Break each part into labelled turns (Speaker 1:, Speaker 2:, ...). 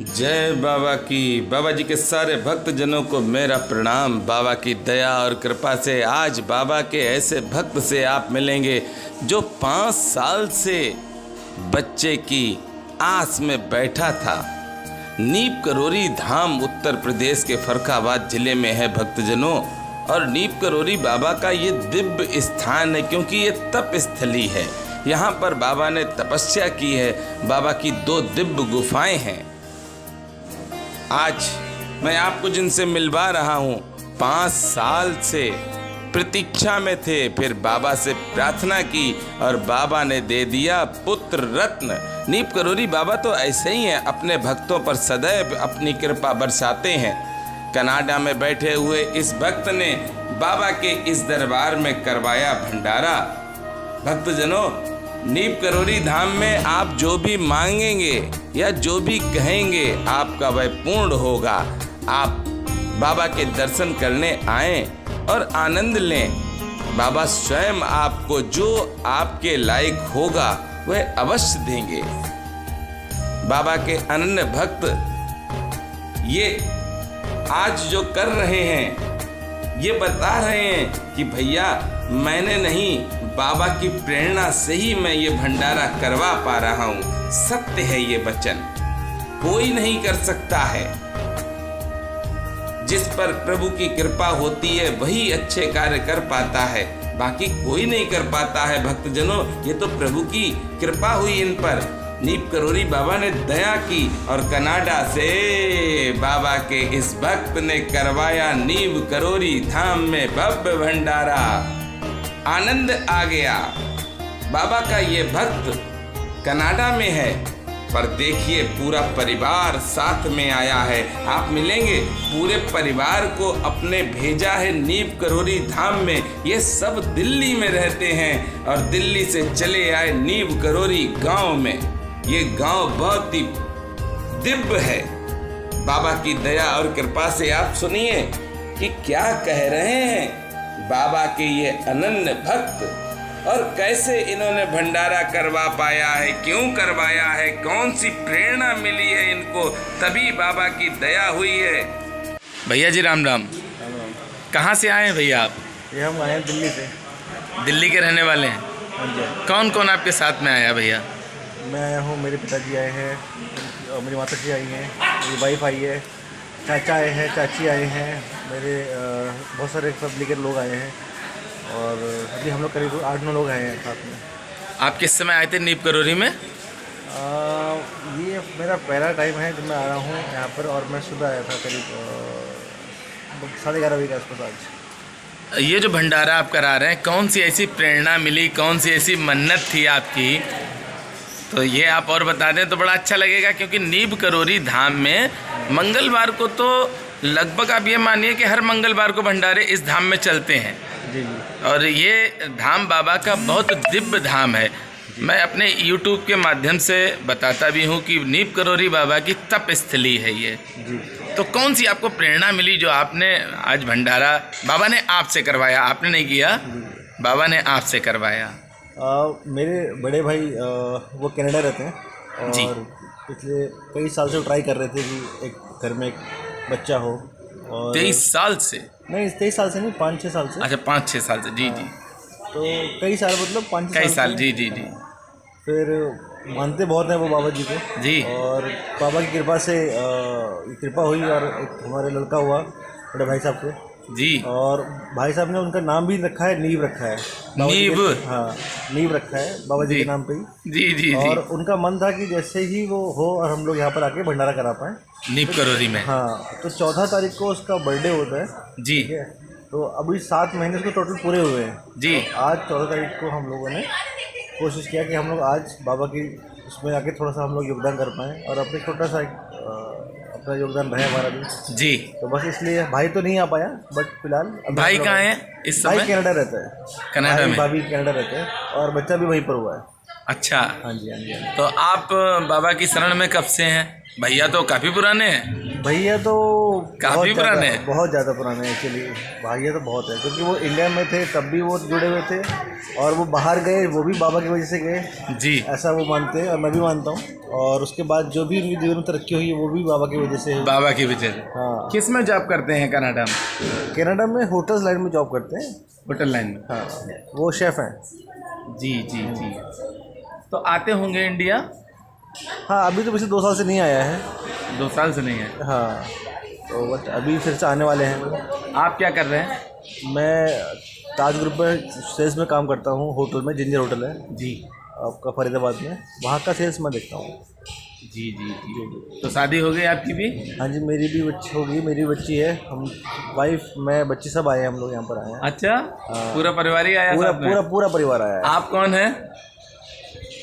Speaker 1: जय बाबा की। बाबा जी के सारे भक्तजनों को मेरा प्रणाम। बाबा की दया और कृपा से आज बाबा के ऐसे भक्त से आप मिलेंगे जो 5 साल से बच्चे की आस में बैठा था। नीप करोरी धाम उत्तर प्रदेश के फर्रुखाबाद जिले में है भक्तजनों। और नीप करोरी बाबा का ये दिव्य स्थान है क्योंकि ये तप स्थली है। यहाँ पर बाबा ने तपस्या की है। बाबा की 2 दिव्य गुफाएं हैं। आज मैं आपको जिनसे मिलवा रहा हूँ 5 साल से प्रतीक्षा में थे, फिर बाबा से प्रार्थना की और बाबा ने दे दिया पुत्र रत्न। नीप करोरी बाबा तो ऐसे ही हैं, अपने भक्तों पर सदैव अपनी कृपा बरसाते हैं। कनाडा में बैठे हुए इस भक्त ने बाबा के इस दरबार में करवाया भंडारा। भक्तजनों, नीप करोरी धाम में आप जो भी मांगेंगे या जो भी कहेंगे आपका वह पूर्ण होगा। आप बाबा के दर्शन करने आएं और आनंद लें। बाबा स्वयं आपको जो आपके लायक होगा वह अवश्य देंगे। बाबा के अनन्य भक्त ये आज जो कर रहे हैं, ये बता रहे हैं कि भैया मैंने नहीं, बाबा की प्रेरणा से ही मैं ये भंडारा करवा पा रहा हूँ। सत्य है ये वचन, कोई नहीं कर सकता है। जिस पर प्रभु की कृपा होती है वही अच्छे कार्य कर पाता है, बाकी कोई नहीं कर पाता है। भक्तजनों, ये तो प्रभु की कृपा हुई इन पर। नीप करोरी बाबा ने दया की और कनाडा से बाबा के इस भक्त ने करवाया नीप करोरी धाम में भव्य भंडारा। आनंद आ गया। बाबा का ये भक्त कनाडा में है, पर देखिए पूरा परिवार साथ में आया है। आप मिलेंगे, पूरे परिवार को अपने भेजा है नीप करोरी धाम में। ये सब दिल्ली में रहते हैं और दिल्ली से चले आए नीप करोरी गांव में। ये गांव बहुत ही दिव्य है। बाबा की दया और कृपा से आप सुनिए कि क्या कह रहे हैं बाबा के ये अनन्य भक्त, और कैसे इन्होंने भंडारा करवा पाया है, क्यों करवाया है, कौन सी प्रेरणा मिली है इनको, तभी बाबा की दया हुई है। भैया जी राम राम। कहाँ से आए हैं भैया आप?
Speaker 2: ये हम आए हैं दिल्ली से।
Speaker 1: दिल्ली के रहने वाले हैं?
Speaker 2: हाँ जी।
Speaker 1: कौन कौन आपके साथ में आया भैया?
Speaker 2: मैं आया हूँ, मेरे पिताजी आए हैं, मेरी माता जी आई हैं, मेरी वाइफ आई है, चाचा आए हैं, चाची आए हैं, मेरे बहुत सारे फैमिली के लोग आए हैं। और अभी हम लोग करीब 8-9 लोग आए हैं साथ में।
Speaker 1: आप किस समय आए थे नीप करोरी में?
Speaker 2: ये मेरा पहला टाइम है जब मैं आ रहा हूँ यहाँ पर, और मैं सुबह आया था करीब 11:30 बजे के आसपास आज।
Speaker 1: ये जो भंडारा आप करा रहे हैं, कौन सी ऐसी प्रेरणा मिली, कौन सी ऐसी मन्नत थी आपकी, तो ये आप और बता दें तो बड़ा अच्छा लगेगा। क्योंकि नीप करोरी धाम में मंगलवार को तो लगभग आप ये मानिए कि हर मंगलवार को भंडारे इस धाम में चलते हैं।
Speaker 2: जी जी।
Speaker 1: और ये धाम बाबा का बहुत दिव्य धाम है। मैं अपने YouTube के माध्यम से बताता भी हूँ कि नीप करोरी बाबा की तप स्थली है ये
Speaker 2: जी।
Speaker 1: तो कौन सी आपको प्रेरणा मिली जो आपने आज भंडारा बाबा ने आपसे करवाया? आपने नहीं किया, बाबा ने आपसे करवाया।
Speaker 2: मेरे बड़े भाई वो कनाडा रहते हैं
Speaker 1: जी।
Speaker 2: और पिछले कई साल से ट्राई कर रहे थे कि एक घर में एक बच्चा हो। और
Speaker 1: 23 साल से?
Speaker 2: नहीं, 23 साल से नहीं, 5-6 साल से।
Speaker 1: अच्छा, 5-6 साल से। जी जी।
Speaker 2: तो कई साल, मतलब 5-6
Speaker 1: कई
Speaker 2: साल
Speaker 1: साल।
Speaker 2: से।
Speaker 1: जी जी जी।
Speaker 2: फिर मानते बहुत हैं वो बाबा जी को
Speaker 1: जी।
Speaker 2: और बाबा की कृपा से कृपा हुई और एक हमारे लड़का हुआ बड़े भाई साहब के।
Speaker 1: जी।
Speaker 2: और भाई साहब ने उनका नाम भी रखा है, नीव रखा है।
Speaker 1: नीव?
Speaker 2: हाँ, नीव रखा है बाबा जी के नाम पे ही।
Speaker 1: जी जी।
Speaker 2: और उनका मन था कि जैसे ही वो हो और हम लोग यहाँ पर आके भंडारा करा पाएँ
Speaker 1: नीप करोरी में।
Speaker 2: हाँ, तो 14 तारीख को उसका बर्थडे होता है।
Speaker 1: जी।
Speaker 2: ठीक है, तो अभी 7 महीने उसको टोटल पूरे हुए हैं।
Speaker 1: जी।
Speaker 2: तो आज 14 तारीख को हम लोगों ने कोशिश किया कि हम लोग आज बाबा की उसमें आके थोड़ा सा हम लोग योगदान कर पाएँ और अपने छोटा सा अपना योगदान रहे हमारा भी।
Speaker 1: जी।
Speaker 2: तो बस इसलिए भाई तो नहीं आ पाया, बट फिलहाल
Speaker 1: भाई कहाँ है इस समय?
Speaker 2: भाई कनाडा रहता है।
Speaker 1: कनाडा में?
Speaker 2: भाभी कनाडा रहते हैं और बच्चा भी वहीं पर हुआ है।
Speaker 1: अच्छा।
Speaker 2: हाँ जी, हाँ जी।
Speaker 1: तो आप बाबा की शरण में कब से हैं? भैया तो काफ़ी पुराने हैं।
Speaker 2: भैया तो
Speaker 1: काफी
Speaker 2: बहुत ज़्यादा-
Speaker 1: पुराने हैं।
Speaker 2: बहुत ज़्यादा पुराने हैं एक्चुअली। भाई तो बहुत है, क्योंकि वो इंडिया में थे तब भी वो जुड़े हुए थे, और वो बाहर गए वो भी बाबा की वजह से गए,
Speaker 1: जी।
Speaker 2: ऐसा वो मानते हैं और मैं भी मानता हूँ। और उसके बाद जो भी उनकी जीवन में तरक्की हुई है वो भी बाबा की वजह से हुई।
Speaker 1: बाबा की वजह से।
Speaker 2: हाँ,
Speaker 1: किस में जॉब करते हैं कनाडा में?
Speaker 2: कनाडा में होटल्स लाइन में जॉब करते हैं।
Speaker 1: होटल लाइन में।
Speaker 2: हाँ, वो शेफ़ हैं।
Speaker 1: जी जी जी। तो आते होंगे इंडिया?
Speaker 2: हाँ, अभी तो पिछले 2 साल से नहीं आया है।
Speaker 1: 2 साल से नहीं है।
Speaker 2: हाँ, तो बट अभी फिर से आने वाले हैं।
Speaker 1: आप क्या कर रहे हैं?
Speaker 2: मैं ताज ग्रुप में सेल्स में काम करता हूँ, होटल में, जिंजर होटल है
Speaker 1: जी
Speaker 2: आपका फरीदाबाद में, वहाँ का सेल्स मैं देखता हूँ।
Speaker 1: जी जी जी। तो शादी हो गई आपकी भी?
Speaker 2: हाँ जी, मेरी भी बच्ची होगी, मेरी बच्ची है, हम वाइफ, मैं, बच्ची सब आए हैं, हम लोग यहाँ पर आए हैं।
Speaker 1: अच्छा, पूरा परिवार ही आया
Speaker 2: पूरा
Speaker 1: साथ में?
Speaker 2: पूरा पूरा परिवार आया है।
Speaker 1: आप कौन है?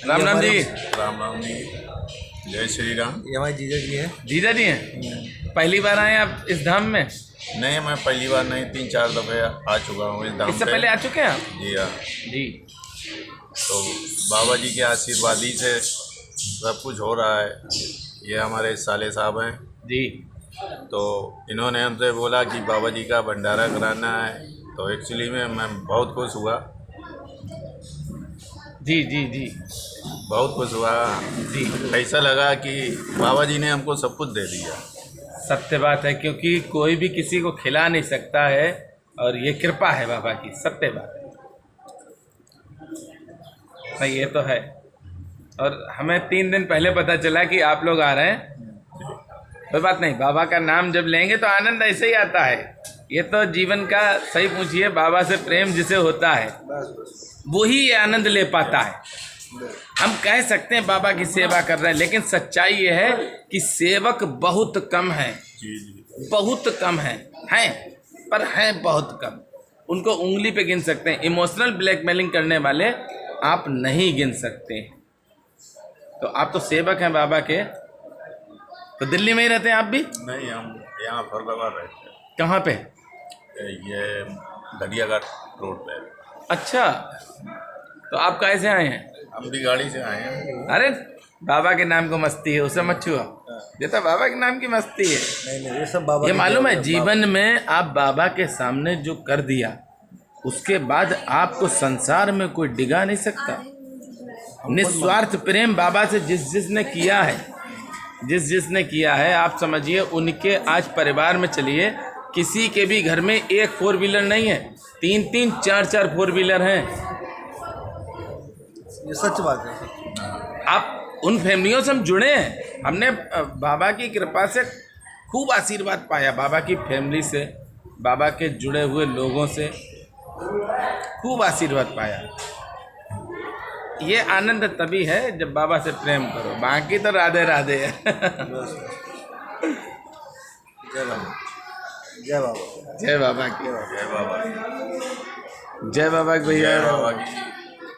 Speaker 1: राम राम जी।
Speaker 3: राम राम जी, जय श्री राम।
Speaker 2: ये हमारे जीजा जी हैं।
Speaker 1: जीजा जी हैं? पहली बार आए आप इस धाम में?
Speaker 3: नहीं, मैं पहली बार नहीं, 3-4 दफ़े आ चुका हूँ इस धाम
Speaker 1: इससे
Speaker 3: पे।
Speaker 1: पहले आ चुके हैं आप?
Speaker 3: जी हाँ।
Speaker 1: जी।
Speaker 3: तो बाबा जी के आशीर्वादी से सब कुछ हो रहा है। ये हमारे साले साहब हैं,
Speaker 1: जी
Speaker 3: तो इन्होंने हमसे बोला कि बाबा जी का भंडारा कराना है, तो एक्चुअली में मैं बहुत खुश हुआ,
Speaker 1: जी जी जी
Speaker 3: बहुत खुश हुआ
Speaker 1: जी।
Speaker 3: ऐसा लगा कि बाबा जी ने हमको सब कुछ दे दिया।
Speaker 1: सत्य बात है, क्योंकि कोई भी किसी को खिला नहीं सकता है, और ये कृपा है बाबा की, सत्य बात है। नहीं, ये तो है। और हमें 3 दिन पहले पता चला कि आप लोग आ रहे हैं। कोई बात नहीं, बाबा का नाम जब लेंगे तो आनंद ऐसे ही आता है। ये तो जीवन का सही पूछिए, बाबा से प्रेम जिसे होता है वो ही ये आनंद ले पाता है। हम कह सकते हैं बाबा की सेवा कर रहे हैं, लेकिन सच्चाई ये है कि सेवक बहुत कम है, बहुत कम है पर हैं बहुत कम। उनको उंगली पे गिन सकते हैं। इमोशनल ब्लैकमेलिंग करने वाले आप नहीं गिन सकते। तो आप तो सेवक हैं बाबा के। तो दिल्ली में ही रहते हैं आप भी?
Speaker 3: नहीं, हम यहाँ फरीदाबाद रहते हैं।
Speaker 1: कहाँ पे?
Speaker 3: ये दरियाघाट रोड पे।
Speaker 1: अच्छा, तो आप कैसे आए हैं?
Speaker 3: हम भी गाड़ी से आए हैं।
Speaker 1: अरे बाबा के नाम को मस्ती है, उसे मत छुआ। ये तो बाबा के नाम की मस्ती है।
Speaker 2: नहीं, ये सब बाबा
Speaker 1: ये
Speaker 2: की
Speaker 1: मालूम
Speaker 2: दया
Speaker 1: है, जीवन में आप बाबा के सामने जो कर दिया, उसके बाद आपको संसार में कोई डिगा नहीं सकता। निस्वार्थ प्रेम बाबा से जिसने किया है, जिसने किया है, आप समझिए उनके आज परिवार में चलिए, किसी के भी घर में 1 4 व्हीलर नहीं है, 3 4 4 व्हीलर हैं।
Speaker 2: ये सच बात है।
Speaker 1: आप उन फैमिलियों से हम जुड़े हैं। हमने बाबा की कृपा से खूब आशीर्वाद पाया, बाबा की फैमिली से, बाबा के जुड़े हुए लोगों से खूब आशीर्वाद पाया। ये आनंद तभी है जब बाबा से प्रेम करो, बाकी तो राधे राधे है।
Speaker 2: जय बाबा, जय बाबा,
Speaker 1: जय बाबा की,
Speaker 3: जय बाबा,
Speaker 1: जय बाबा की भैया।
Speaker 3: जय बाबा की।